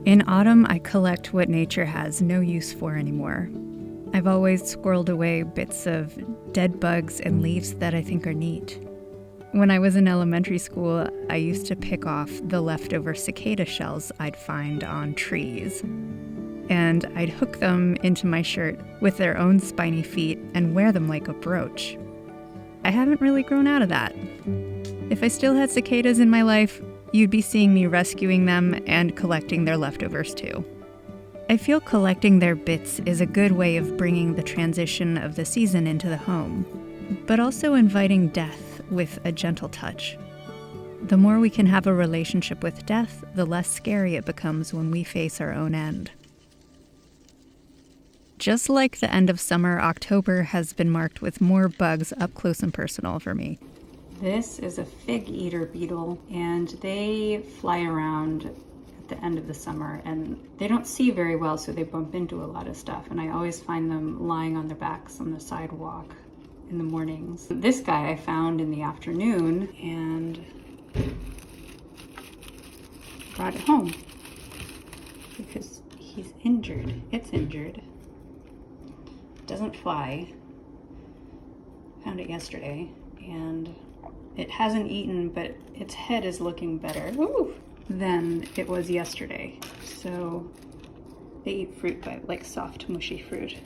In autumn, I collect what nature has no use for anymore. I've always squirreled away bits of dead bugs and leaves that I think are neat. When I was in elementary school, I used to pick off the leftover cicada shells I'd find on trees. And I'd hook them into my shirt with their own spiny feet and wear them like a brooch. I haven't really grown out of that. If I still had cicadas in my life, you'd be seeing me rescuing them and collecting their leftovers too. I feel collecting their bits is a good way of bringing the transition of the season into the home, but also inviting death with a gentle touch. The more we can have a relationship with death, the less scary it becomes when we face our own end. Just like the end of summer, October has been marked with more bugs up close and personal for me. This is a fig eater beetle, and they fly around at the end of the summer, and they don't see very well, so they bump into a lot of stuff, and I always find them lying on their backs on the sidewalk in the mornings. This guy I found in the afternoon and brought it home because he's injured. It's injured. It doesn't fly. Found it yesterday, and it hasn't eaten, but its head is looking better than it was yesterday. So they eat fruit, but like soft, mushy fruit.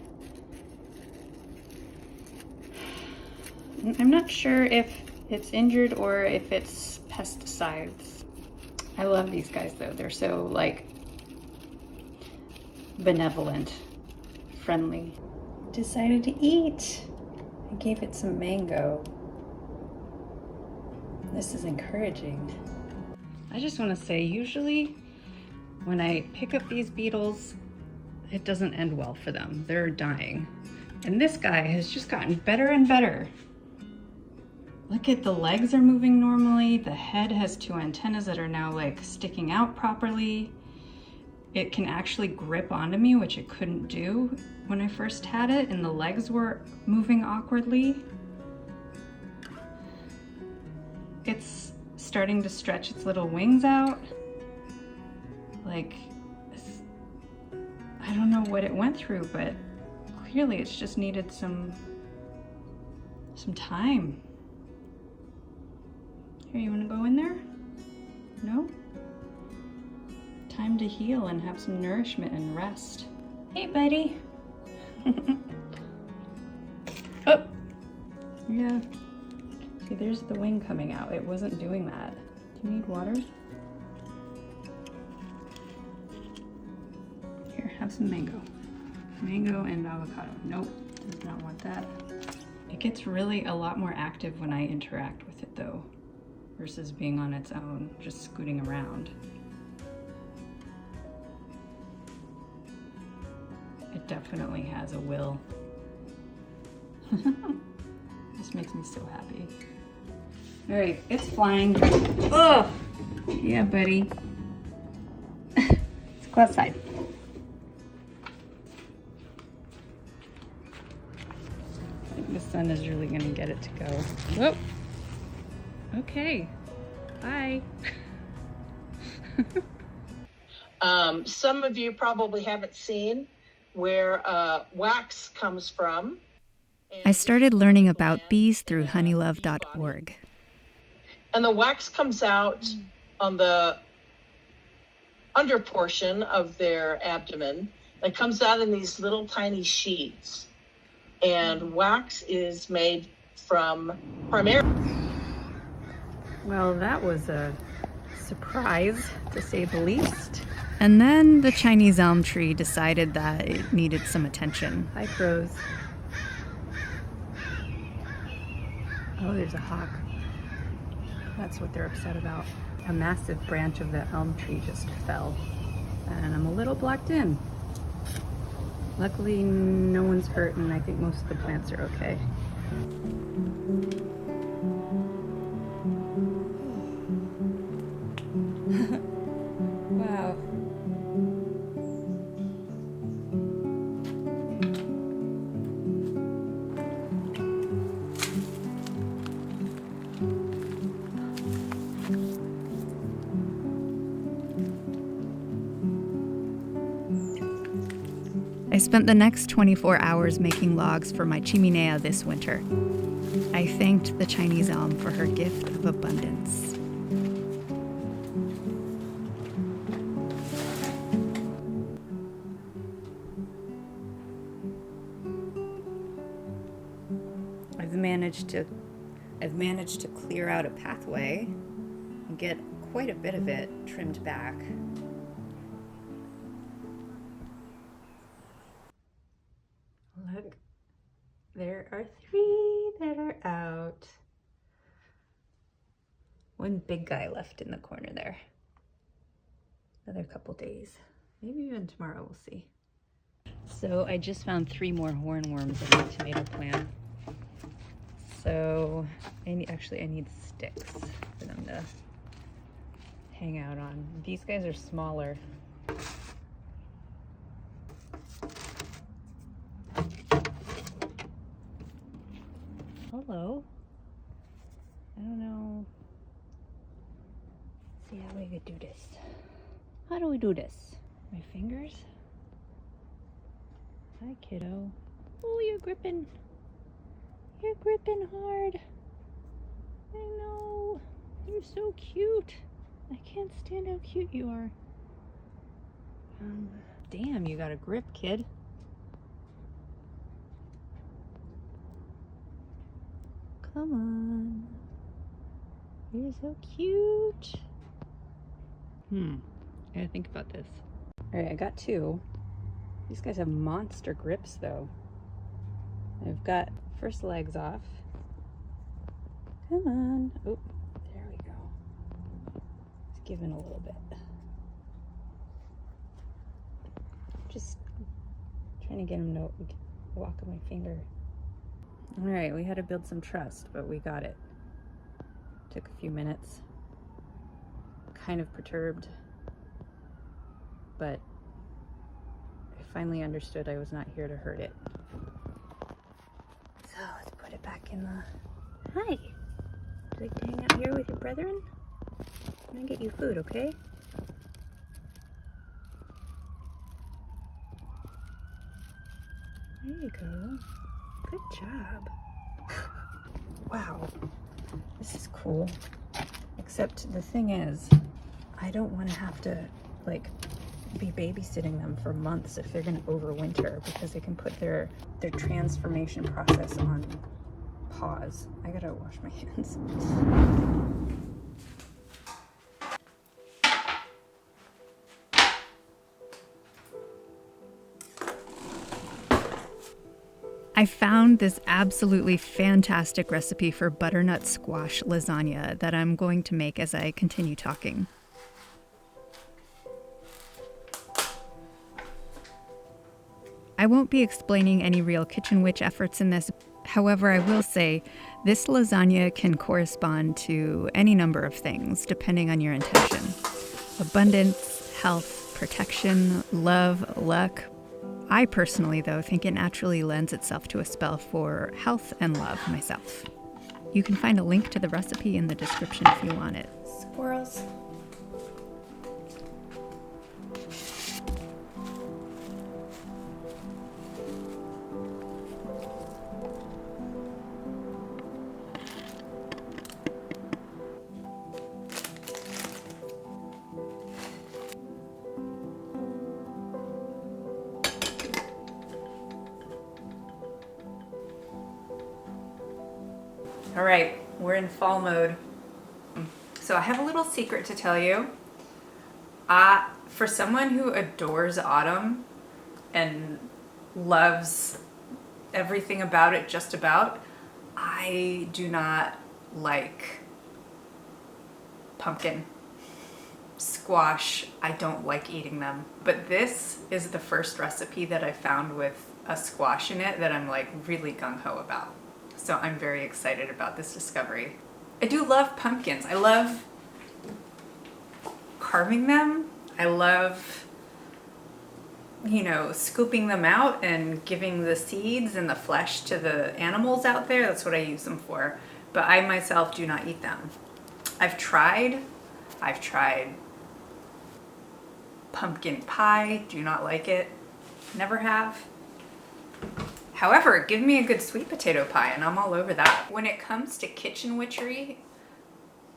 I'm not sure if it's injured or if it's pesticides. I love these guys though. They're so like benevolent, friendly. Decided to eat. I gave it some mango. This is encouraging. I just want to say, usually when I pick up these beetles, it doesn't end well for them. They're dying. And this guy has just gotten better and better. Look at the legs are moving normally. The head has two antennas that are now like sticking out properly. It can actually grip onto me, which it couldn't do when I first had it, and the legs were moving awkwardly. It's starting to stretch its little wings out. Like, I don't know what it went through, but clearly it's just needed some time. Here, you wanna go in there? No? Time to heal and have some nourishment and rest. Hey, buddy. Oh, yeah. See, there's the wing coming out. It wasn't doing that. Do you need water? Here, have some mango. Mango and avocado. Nope, does not want that. It gets really a lot more active when I interact with it though, versus being on its own, just scooting around. It definitely has a will. This makes me so happy. All right, it's flying. Oh, yeah, buddy. Let's go outside. I think the sun is really gonna get it to go. Whoa. Okay, bye. Some of you probably haven't seen where wax comes from. I started learning about bees through honeylove.org. And the wax comes out on the under portion of their abdomen. It comes out in these little tiny sheets. And wax is made from primarily... Well, that was a surprise, to say the least. And then the Chinese elm tree decided that it needed some attention. Hi, crows. Oh, there's a hawk. That's what they're upset about. A massive branch of the elm tree just fell, and I'm a little blocked in. Luckily, no one's hurt, and I think most of the plants are okay. Wow. I spent the next 24 hours making logs for my chimenea this winter. I thanked the Chinese elm for her gift of abundance. I've managed to clear out a pathway and get quite a bit of it trimmed back. Look, there are 3 that are out. One big guy left in the corner there. Another couple days. Maybe even tomorrow, we'll see. So I just found 3 more hornworms in my tomato plant. So I need sticks for them to hang out on. These guys are smaller. Hello. I don't know. Let's see how we could do this. How do we do this? My fingers? Hi, kiddo. Oh, you're gripping. You're gripping hard. I know. You're so cute. I can't stand how cute you are. Damn, you got a grip, kid. Come on. You're so cute. I gotta think about this. All right, I got 2. These guys have monster grips, though. I've got first legs off. Come on. Oh, there we go. It's giving a little bit. Just trying to get him to walk on my finger. All right, we had to build some trust, but we got it. Took a few minutes. Kind of perturbed, but I finally understood I was not here to hurt it. So let's put it back in the... Hi! Would you like to hang out here with your brethren? I'm gonna get you food, okay? There you go. Good job. Wow. This is cool. Except the thing is, I don't want to have to, like, be babysitting them for months if they're going to overwinter, because they can put their transformation process on pause. I gotta wash my hands. I found this absolutely fantastic recipe for butternut squash lasagna that I'm going to make as I continue talking. I won't be explaining any real kitchen witch efforts in this. However, I will say this lasagna can correspond to any number of things depending on your intention. Abundance, health, protection, love, luck. I personally, though, think it naturally lends itself to a spell for health and love myself. You can find a link to the recipe in the description if you want it. Squirrels. All right, we're in fall mode. So I have a little secret to tell you. For someone who adores autumn and loves everything about it just about, I do not like pumpkin, squash. I don't like eating them. But this is the first recipe that I found with a squash in it that I'm like really gung-ho about. So I'm very excited about this discovery. I do love pumpkins. I love carving them. I love, scooping them out and giving the seeds and the flesh to the animals out there. That's what I use them for. But I myself do not eat them. I've tried pumpkin pie, do not like it. Never have. However, give me a good sweet potato pie and I'm all over that. When it comes to kitchen witchery,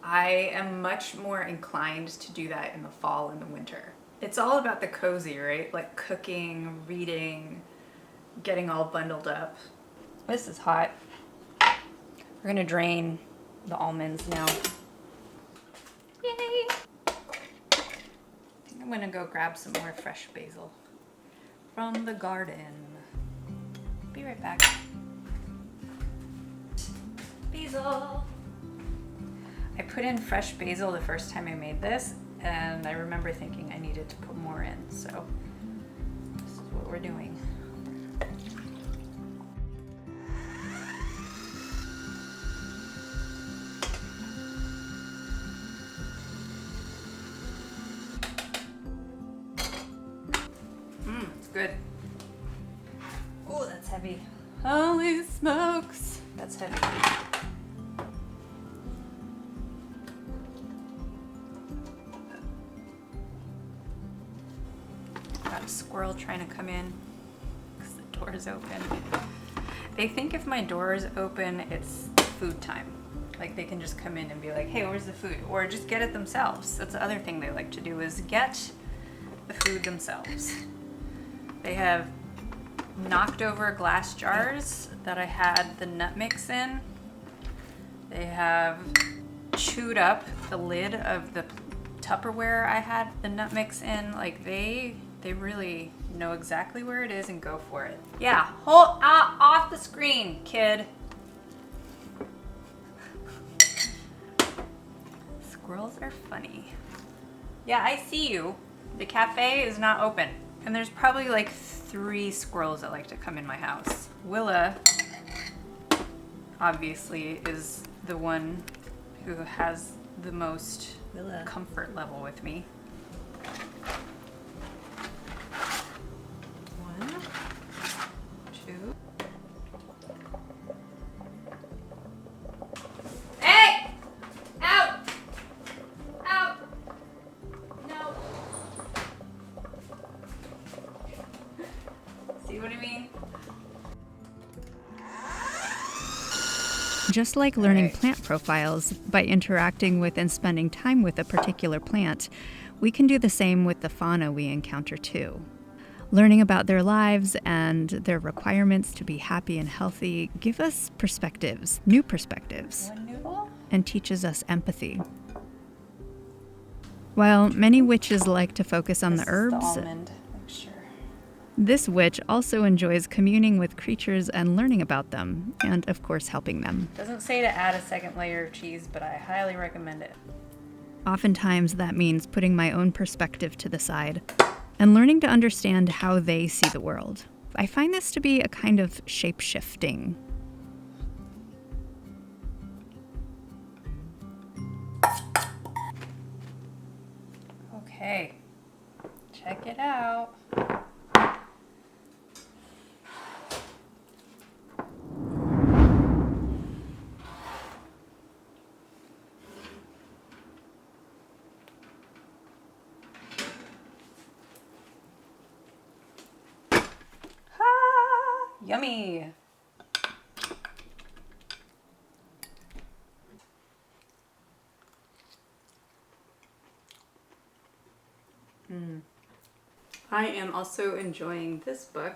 I am much more inclined to do that in the fall and the winter. It's all about the cozy, right? Like cooking, reading, getting all bundled up. This is hot. We're gonna drain the almonds now. Yay! I think I'm gonna go grab some more fresh basil from the garden. Be right back. Basil. I put in fresh basil the first time I made this, and I remember thinking I needed to put more in, so this is what we're doing. It's good. Oh, that's heavy. Holy smokes, that's heavy. Got a squirrel trying to come in because the door is open. They think if my door is open, it's food time. Like they can just come in and be like, hey, where's the food? Or just get it themselves. That's the other thing they like to do, is get the food themselves. They have knocked over glass jars that I had the nut mix in. They have chewed up the lid of the Tupperware I had the nut mix in. Like they really know exactly where it is and go for it. Yeah, hold off the screen, kid. Squirrels are funny. Yeah, I see you. The cafe is not open. And there's probably like 3 squirrels that like to come in my house. Willa, obviously, is the one who has the most comfort level with me. 1, 2. Hey! Out! Out! No. See what I mean? Just like learning plant profiles by interacting with and spending time with a particular plant, we can do the same with the fauna we encounter too. Learning about their lives and their requirements to be happy and healthy give us perspectives, new perspectives, and teaches us empathy. While many witches like to focus on the herbs, this witch also enjoys communing with creatures and learning about them, and of course helping them. Doesn't say to add a second layer of cheese, but I highly recommend it. Oftentimes that means putting my own perspective to the side and learning to understand how they see the world. I find this to be a kind of shape-shifting. Okay, check it out. Yummy. I am also enjoying this book,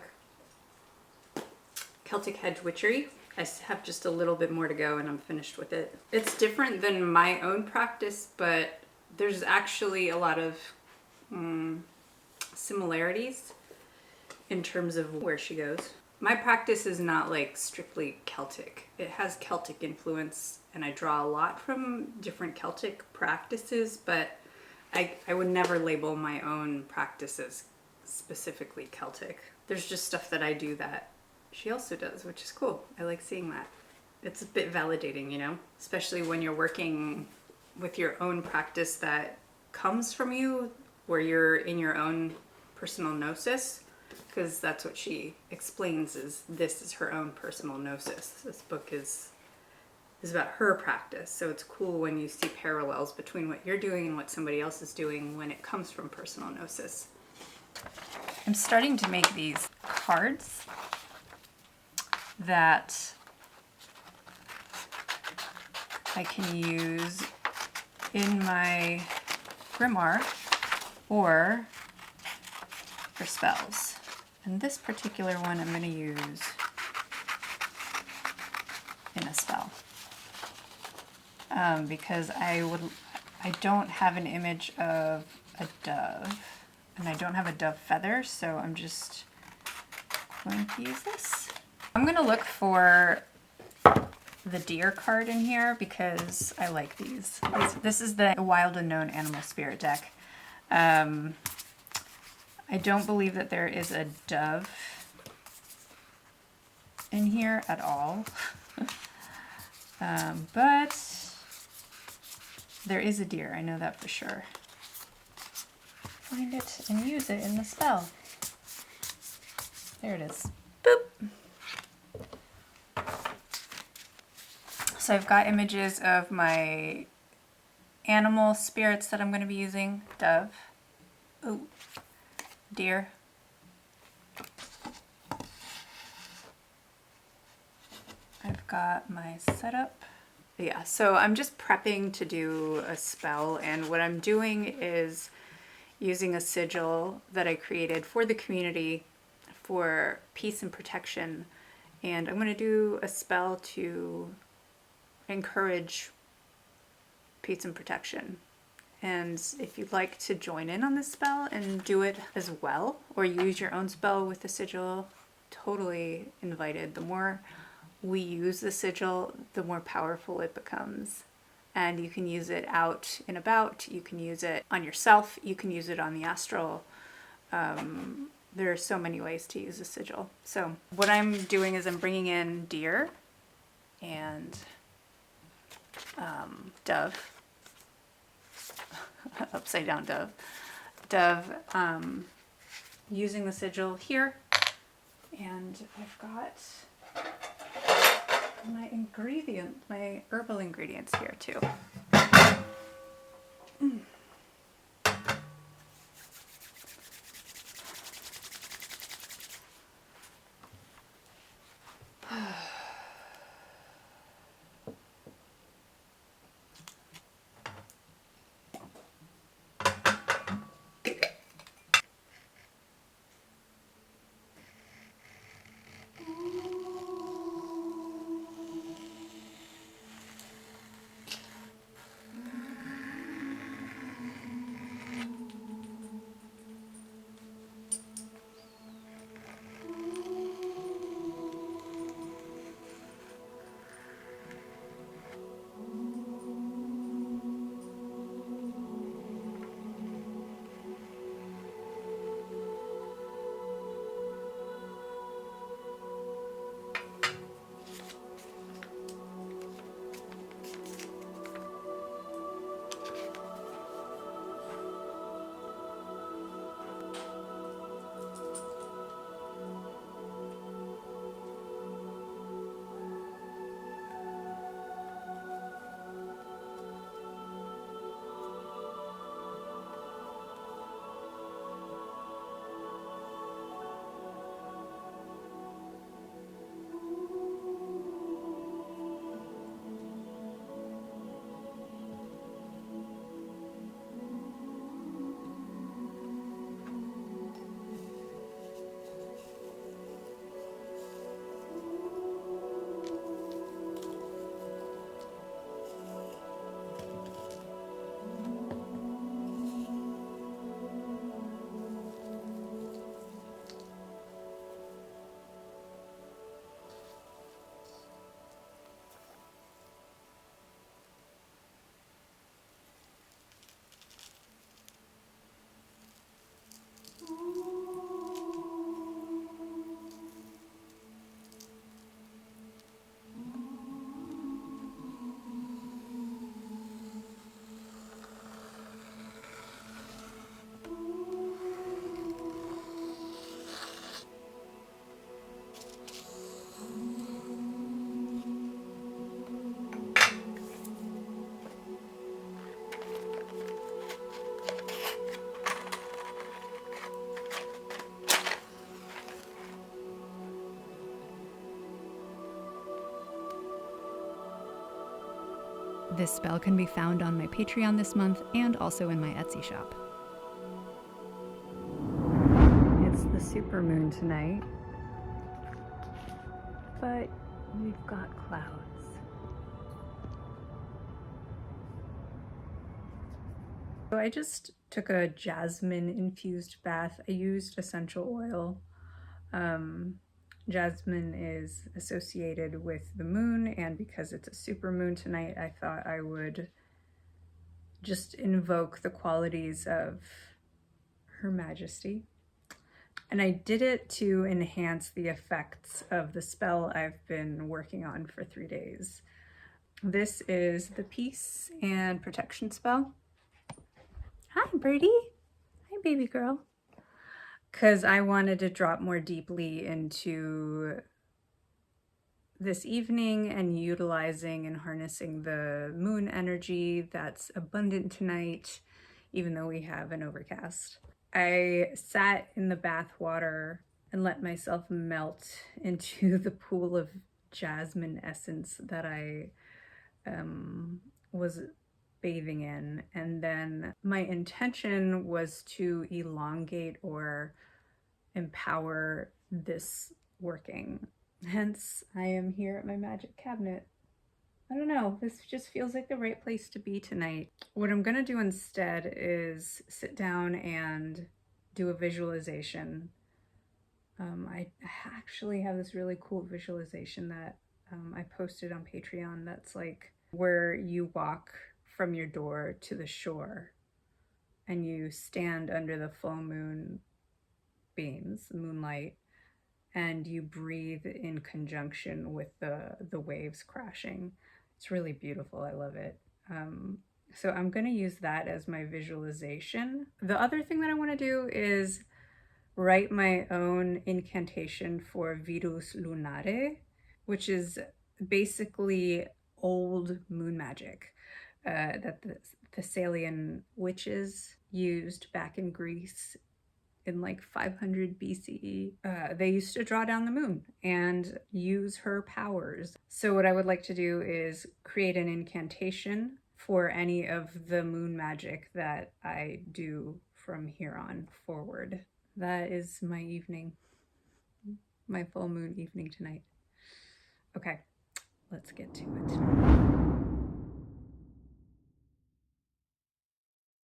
Celtic Hedge Witchery. I have just a little bit more to go and I'm finished with it. It's different than my own practice, but there's actually a lot of similarities in terms of where she goes. My practice is not like strictly Celtic. It has Celtic influence and I draw a lot from different Celtic practices, but I would never label my own practice as specifically Celtic. There's just stuff that I do that she also does, which is cool. I like seeing that. It's a bit validating, you know, especially when you're working with your own practice that comes from you, where you're in your own personal gnosis, because that's what she explains, is this is her own personal gnosis. This book is about her practice, so it's cool when you see parallels between what you're doing and what somebody else is doing when it comes from personal gnosis. I'm starting to make these cards that I can use in my grimoire or for spells. And this particular one I'm going to use in a spell. Because I don't have an image of a dove, and I don't have a dove feather, so I'm just going to use this. I'm going to look for the deer card in here because I like these. This is the Wild Unknown Animal Spirit deck. I don't believe that there is a dove in here at all, but there is a deer, I know that for sure. Find it and use it in the spell. There it is. Boop! So I've got images of my animal spirits that I'm going to be using. Dove. Ooh. Deer. I've got my setup. Yeah, so I'm just prepping to do a spell, and what I'm doing is using a sigil that I created for the community for peace and protection, and I'm going to do a spell to encourage peace and protection. And if you'd like to join in on this spell and do it as well, or use your own spell with the sigil, totally invited. The more we use the sigil, the more powerful it becomes. And you can use it out and about, you can use it on yourself, you can use it on the astral. There are so many ways to use a sigil. So what I'm doing is I'm bringing in deer and dove, upside down dove, using the sigil here, and I've got my herbal ingredients here too. This spell can be found on my Patreon this month and also in my Etsy shop. It's the supermoon tonight, but we've got clouds. So I just took a jasmine infused bath. I used essential oil. Jasmine is associated with the moon, and because it's a super moon tonight, I thought I would just invoke the qualities of Her Majesty. And I did it to enhance the effects of the spell I've been working on for 3 days. This is the Peace and Protection spell. Hi, Birdie. Hi, baby girl. Because I wanted to drop more deeply into this evening and utilizing and harnessing the moon energy that's abundant tonight, even though we have an overcast. I sat in the bath water and let myself melt into the pool of jasmine essence that I was bathing in. And then my intention was to elongate or empower this working. Hence, I am here at my magic cabinet. I don't know, this just feels like the right place to be tonight. What I'm gonna do instead is sit down and do a visualization. I actually have this really cool visualization that I posted on Patreon that's like where you walk from your door to the shore and you stand under the full moon beams, moonlight, and you breathe in conjunction with the waves crashing. It's really beautiful. I love it. So I'm going to use that as my visualization. The other thing that I want to do is write my own incantation for Virus Lunare, which is basically old moon magic that the Thessalian witches used back in Greece in like 500 BCE. They used to draw down the moon and use her powers. So what I would like to do is create an incantation for any of the moon magic that I do from here on forward. That is my evening, my full moon evening tonight. Okay, let's get to it.